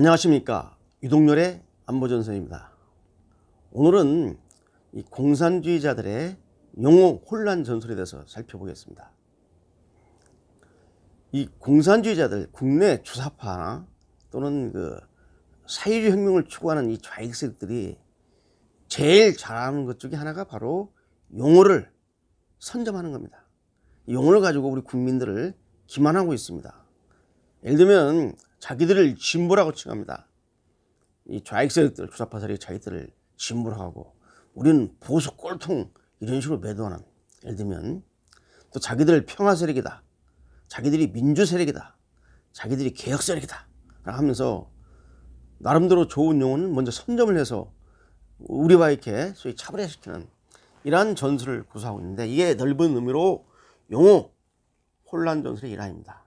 안녕하십니까. 유동열의 안보전선입니다. 오늘은 이 공산주의자들의 용어 혼란 전술에 대해서 살펴보겠습니다. 이 공산주의자들, 국내 주사파 또는 사회주의 혁명을 추구하는 이 좌익 세력들이 제일 잘하는 것 중에 하나가 바로 용어를 선점하는 겁니다. 이 용어를 가지고 우리 국민들을 기만하고 있습니다. 예를 들면 자기들을 진보라고 칭합니다. 이 좌익 세력들, 주사파 세력이 자기들을 진보라고 하고, 우리는 보수 꼴통 이런 식으로 매도하는. 예를 들면 또 자기들 평화 세력이다, 자기들이 민주 세력이다, 자기들이 개혁 세력이다 하면서 나름대로 좋은 용어는 먼저 선점을 해서 우리와 이렇게 소위 차별화시키는 이러한 전술을 구사하고 있는데, 이게 넓은 의미로 용어 혼란 전술의 일환입니다.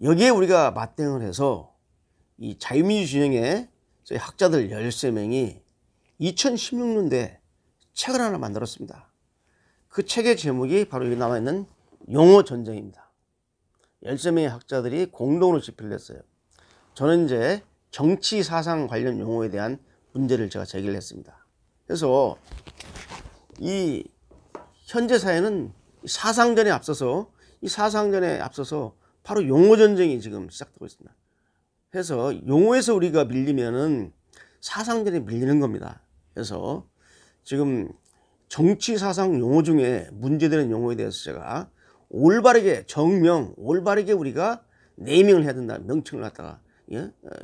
여기에 우리가 맞대응을 해서 이 자유민주 진영의 저희 학자들 13명이 2016년도에 책을 하나 만들었습니다. 그 책의 제목이 바로 여기 나와있는 용어 전쟁입니다. 13명의 학자들이 공동으로 집필을 했어요. 저는 이제 정치 사상 관련 용어에 대한 문제를 제가 제기를 했습니다. 그래서 이 현재 사회는 사상전에 앞서서 바로 용어 전쟁이 지금 시작되고 있습니다. 그래서 용어에서 우리가 밀리면은 사상전에 밀리는 겁니다. 그래서 지금 정치 사상 용어 중에 문제되는 용어에 대해서 제가 올바르게 올바르게 우리가 네이밍을 해야 된다. 명칭을 갖다가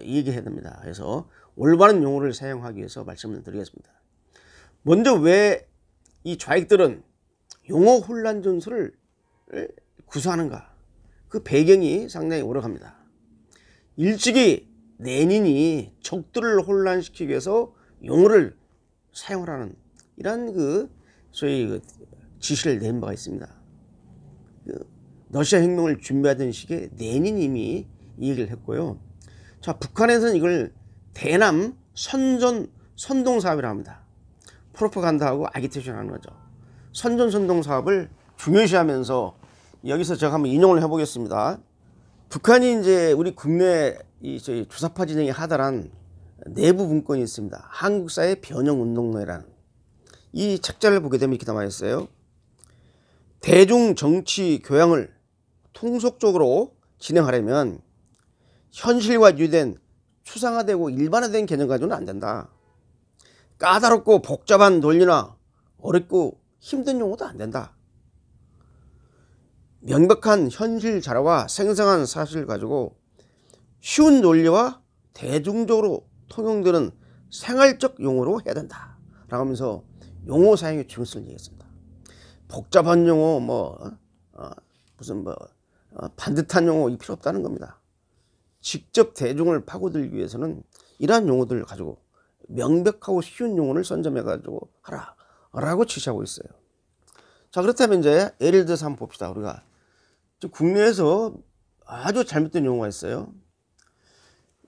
얘기해야 됩니다. 그래서 올바른 용어를 사용하기 위해서 말씀을 드리겠습니다. 먼저 왜 이 좌익들은 용어 혼란 전술을 구사하는가? 그 배경이 상당히 오래갑니다. 일찍이 레닌이 적들을 혼란시키기 위해서 용어를 사용하라는 이런 소위 지시를 낸 바가 있습니다. 러시아 혁명을 준비하던 시기에 레닌이 이미 이 얘기를 했고요. 자, 북한에서는 이걸 대남 선동 사업이라고 합니다. 프로파간다하고 아기테이션 하는 거죠. 선동 사업을 중요시하면서, 여기서 제가 한번 인용을 해보겠습니다. 북한이 이제 우리 국내 저희 주사파 진영이 하달한 내부 문건이 있습니다. 한국사회 변형운동론이라는 이 책자를 보게 되면 이렇게 나와 있어요. 대중 정치 교양을 통속적으로 진행하려면 현실과 유된 추상화되고 일반화된 개념 가지고는 안 된다. 까다롭고 복잡한 논리나 어렵고 힘든 용어도 안 된다. 명백한 현실 자료와 생생한 사실을 가지고 쉬운 논리와 대중적으로 통용되는 생활적 용어로 해야 된다 라고 하면서 용어 사용의 중요성을 얘기했습니다. 복잡한 용어 반듯한 용어 이 필요 없다는 겁니다. 직접 대중을 파고들기 위해서는 이러한 용어들을 가지고 명백하고 쉬운 용어를 선점해 가지고 하라 라고 지시하고 있어요. 자, 그렇다면 이제 예를 들어서 한번 봅시다. 우리가 국내에서 아주 잘못된 용어가 있어요.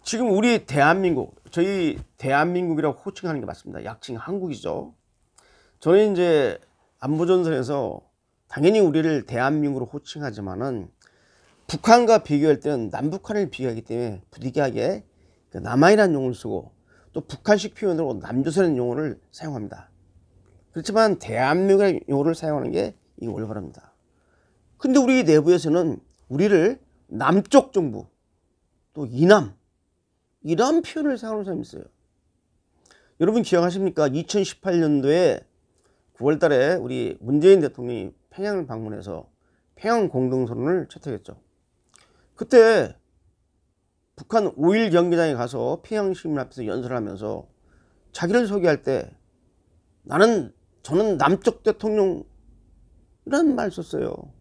지금 우리 대한민국, 저희 대한민국이라고 호칭하는 게 맞습니다. 약칭 한국이죠. 저는 이제 안보전선에서 당연히 우리를 대한민국으로 호칭하지만은 북한과 비교할 때는 남북한을 비교하기 때문에 부득이하게 남한이라는 용어를 쓰고, 또 북한식 표현으로 남조선이라는 용어를 사용합니다. 그렇지만 대한민국이라는 용어를 사용하는 게 이게 올바릅니다. 근데 우리 내부에서는 우리를 남쪽 정부, 또 이남, 이런 표현을 사용하는 사람이 있어요. 여러분 기억하십니까? 2018년도에 9월 달에 우리 문재인 대통령이 평양을 방문해서 평양 공동선언을 채택했죠. 그때 북한 5일 경기장에 가서 평양 시민 앞에서 연설을 하면서 자기를 소개할 때 저는 남쪽 대통령이라는 말 썼어요.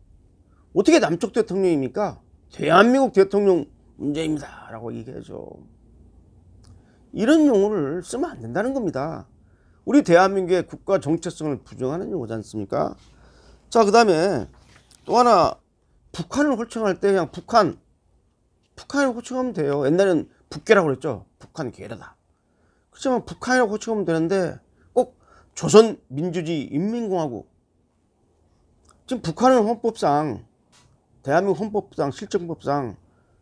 어떻게 남쪽 대통령입니까? 대한민국 대통령 문재인입니다 라고 얘기하죠. 이런 용어를 쓰면 안 된다는 겁니다. 우리 대한민국의 국가 정체성을 부정하는 용어지 않습니까? 자, 그 다음에 또 하나, 북한을 호칭할 때 그냥 북한을 호칭하면 돼요. 옛날에는 북계라고 그랬죠. 북한 계라다. 그렇지만 북한이라고 호칭하면 되는데 꼭 조선민주주의인민공화국, 지금 북한은 헌법상, 대한민국 헌법상, 실정법상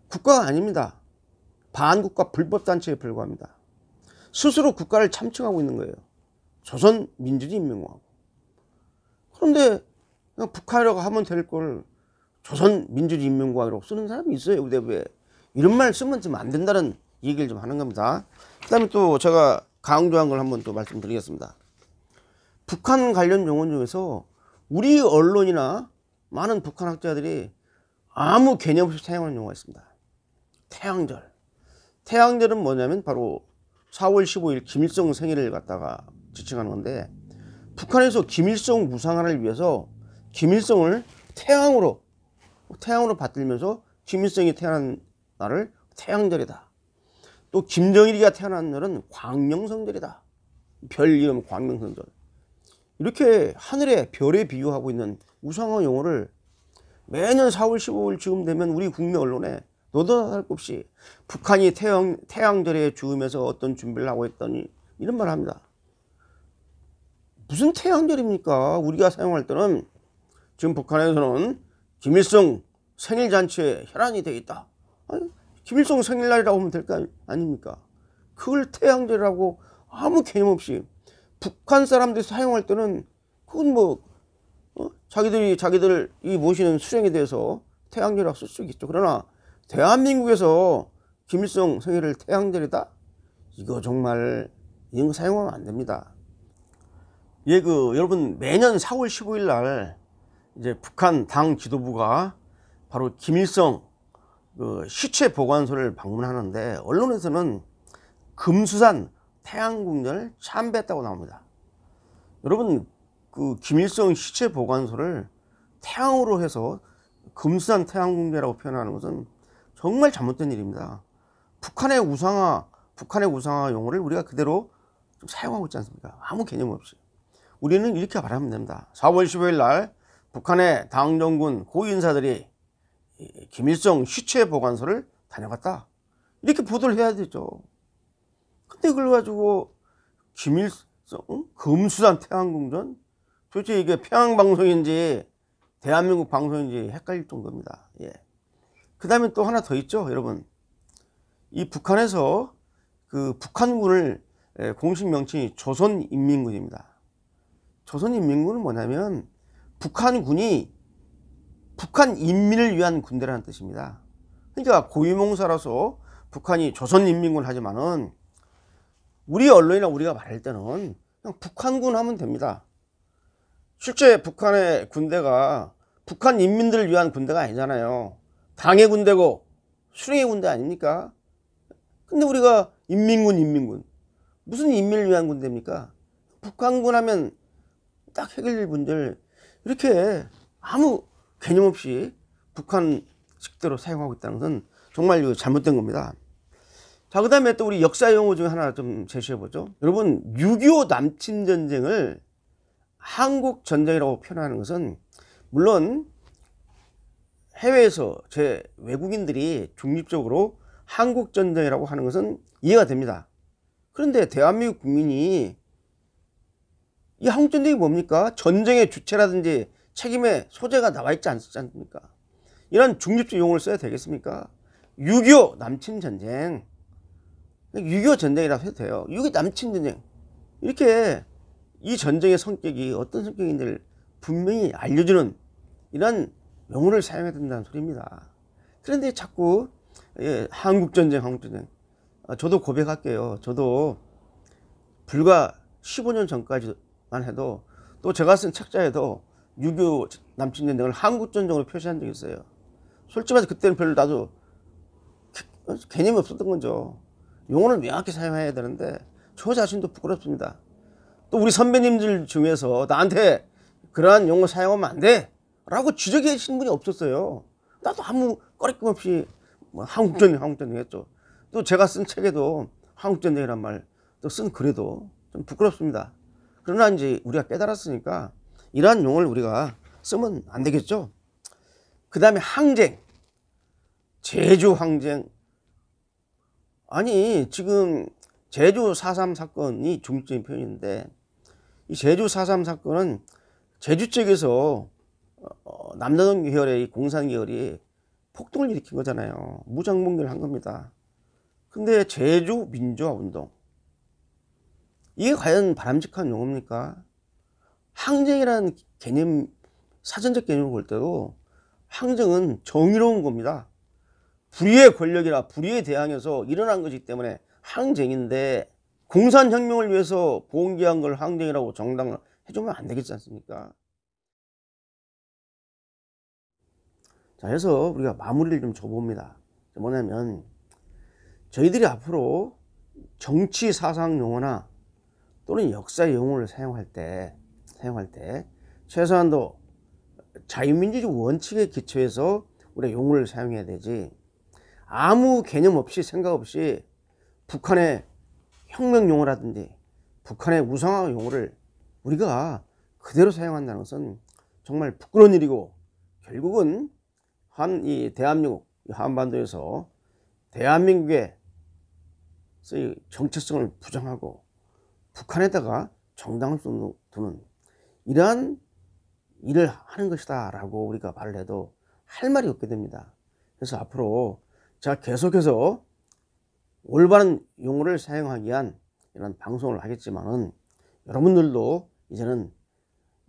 국가가 아닙니다. 반국가 불법단체에 불과합니다. 스스로 국가를 참칭하고 있는 거예요. 조선민주주의인민공화국. 그런데 그냥 북한이라고 하면 될 걸 조선민주주의인민공화국이라고 쓰는 사람이 있어요. 우대부에. 이런 말 쓰면 좀 안 된다는 얘기를 좀 하는 겁니다. 그 다음에 또 제가 강조한 걸 한번 또 말씀드리겠습니다. 북한 관련 용어 중에서 우리 언론이나 많은 북한 학자들이 아무 개념 없이 사용하는 용어가 있습니다. 태양절. 태양절은 뭐냐면 바로 4월 15일 김일성 생일을 갖다가 지칭하는 건데, 북한에서 김일성 무상화를 위해서 김일성을 태양으로 받들면서 김일성이 태어난 날을 태양절이다. 또 김정일이가 태어난 날은 광명성절이다. 별 이름 광명성절. 이렇게 하늘의 별에 비유하고 있는 우상화 용어를 매년 4월 15일 지금 되면 우리 국내 언론에 너도 할 것 없이 북한이 태양절에 죽으면서 어떤 준비를 하고 있더니 이런 말을 합니다. 무슨 태양절입니까? 우리가 사용할 때는 지금 북한에서는 김일성 생일잔치에 혈안이 되어 있다. 아니, 김일성 생일날이라고 하면 될 거 아닙니까? 그걸 태양절이라고 아무 개념 없이 북한 사람들이 사용할 때는 그건 뭐 자기들 이 모시는 수령에 대해서 태양절이라고 쓸 수 있겠죠. 그러나 대한민국에서 김일성 생일을 태양절이다? 이거 정말 이런 거 사용하면 안 됩니다. 예, 여러분 매년 4월 15일 날 이제 북한 당 지도부가 바로 김일성 시체 보관소를 방문하는데, 언론에서는 금수산 태양궁전을 참배했다고 나옵니다. 여러분, 김일성 시체 보관소를 태양으로 해서 금수산 태양궁전이라고 표현하는 것은 정말 잘못된 일입니다. 북한의 우상화 용어를 우리가 그대로 좀 사용하고 있지 않습니까? 아무 개념 없이. 우리는 이렇게 말하면 됩니다. 4월 15일 날 북한의 당정군 고위인사들이 김일성 시체 보관소를 다녀갔다. 이렇게 보도를 해야 되죠. 근데 그걸 가지고 김일성 금수산 태양궁전? 도대체 이게 평양방송인지 대한민국 방송인지 헷갈릴 정도입니다. 예. 그 다음에 또 하나 더 있죠, 여러분. 이 북한에서 북한군을 공식 명칭이 조선인민군입니다. 조선인민군은 뭐냐면 북한군이 북한 인민을 위한 군대라는 뜻입니다. 그러니까 고유명사라서 북한이 조선인민군 하지만은 우리 언론이나 우리가 말할 때는 그냥 북한군 하면 됩니다. 실제 북한의 군대가 북한 인민들을 위한 군대가 아니잖아요. 당의 군대고 수령의 군대 아닙니까? 근데 우리가 인민군 무슨 인민을 위한 군대입니까? 북한군 하면 딱 해결될 문제를 이렇게 아무 개념 없이 북한식대로 사용하고 있다는 것은 정말 잘못된 겁니다. 자, 그 다음에 또 우리 역사 용어 중에 하나 좀 제시해 보죠. 여러분, 6.25 남침 전쟁을 한국 전쟁이라고 표현하는 것은, 물론 해외에서 외국인들이 중립적으로 한국 전쟁이라고 하는 것은 이해가 됩니다. 그런데 대한민국 국민이 이 한국 전쟁이 뭡니까? 전쟁의 주체라든지 책임의 소재가 나와 있지 않습니까? 이런 중립적 용어를 써야 되겠습니까? 6.25 남침 전쟁, 6.25 전쟁이라고 해도 돼요. 6.25 남침 전쟁, 이렇게 이 전쟁의 성격이 어떤 성격인지를 분명히 알려주는 이런 용어를 사용해야 된다는 소리입니다. 그런데 자꾸 한국전쟁. 저도 고백할게요. 저도 불과 15년 전까지만 해도, 또 제가 쓴 책자에도 6.25 남침전쟁을 한국전쟁으로 표시한 적이 있어요. 솔직히 말해서 그때는 별로 나도 개념이 없었던 거죠. 용어를 명확히 사용해야 되는데 저 자신도 부끄럽습니다. 또 우리 선배님들 중에서 나한테 그러한 용어 사용하면 안 돼 라고 지적해 주신 분이 없었어요. 나도 아무 꺼리낌 없이 한국전쟁 했죠. 또 제가 쓴 책에도 한국전쟁이란 말 또 쓴 글에도 좀 부끄럽습니다. 그러나 이제 우리가 깨달았으니까 이러한 용어를 우리가 쓰면 안 되겠죠. 그 다음에 항쟁, 제주 항쟁. 아니, 지금 제주 4.3 사건이 중립적인 표현인데, 이 제주 4.3 사건은 제주 쪽에서 남자동 계열의 공산 계열이 폭동을 일으킨 거잖아요. 무장봉기를 한 겁니다. 근데 제주 민주화 운동, 이게 과연 바람직한 용어입니까? 항쟁이라는 개념, 사전적 개념을 볼 때도 항쟁은 정의로운 겁니다. 불의의 권력이나 불의에 대항해서 일어난 것이기 때문에 항쟁인데, 공산혁명을 위해서 봉기한 걸 항쟁이라고 정당을 해주면 안 되겠지 않습니까? 자, 해서 우리가 마무리를 좀 줘봅니다. 뭐냐면, 저희들이 앞으로 정치 사상 용어나 또는 역사 용어를 사용할 때 최소한도 자유민주주의 원칙에 기초해서 우리가 용어를 사용해야 되지, 아무 개념 없이 생각 없이 북한의 혁명 용어라든지 북한의 우상화 용어를 우리가 그대로 사용한다는 것은 정말 부끄러운 일이고, 결국은 이 대한민국 한반도에서 대한민국의 정체성을 부정하고 북한에다가 정당을 두는 이러한 일을 하는 것이다 라고 우리가 말을 해도 할 말이 없게 됩니다. 그래서 앞으로 제가 계속해서 올바른 용어를 사용하기 위한 이런 방송을 하겠지만은, 여러분들도 이제는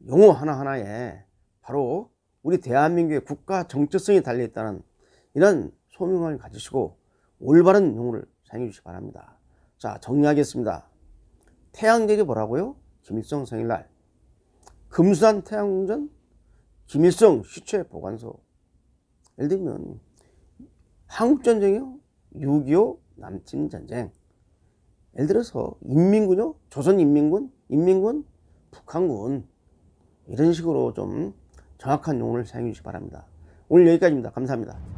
용어 하나하나에 바로 우리 대한민국의 국가 정체성이 달려있다는 이런 소명을 가지시고 올바른 용어를 사용해 주시기 바랍니다. 자, 정리하겠습니다. 태양절이 뭐라고요? 김일성 생일날. 금수산 태양궁전, 김일성 시체 보관소. 예를 들면 한국전쟁이요, 6.25 남침전쟁. 예를 들어서 인민군요, 조선인민군, 인민군, 북한군. 이런 식으로 좀 정확한 용어를 사용해 주시기 바랍니다. 오늘 여기까지입니다. 감사합니다.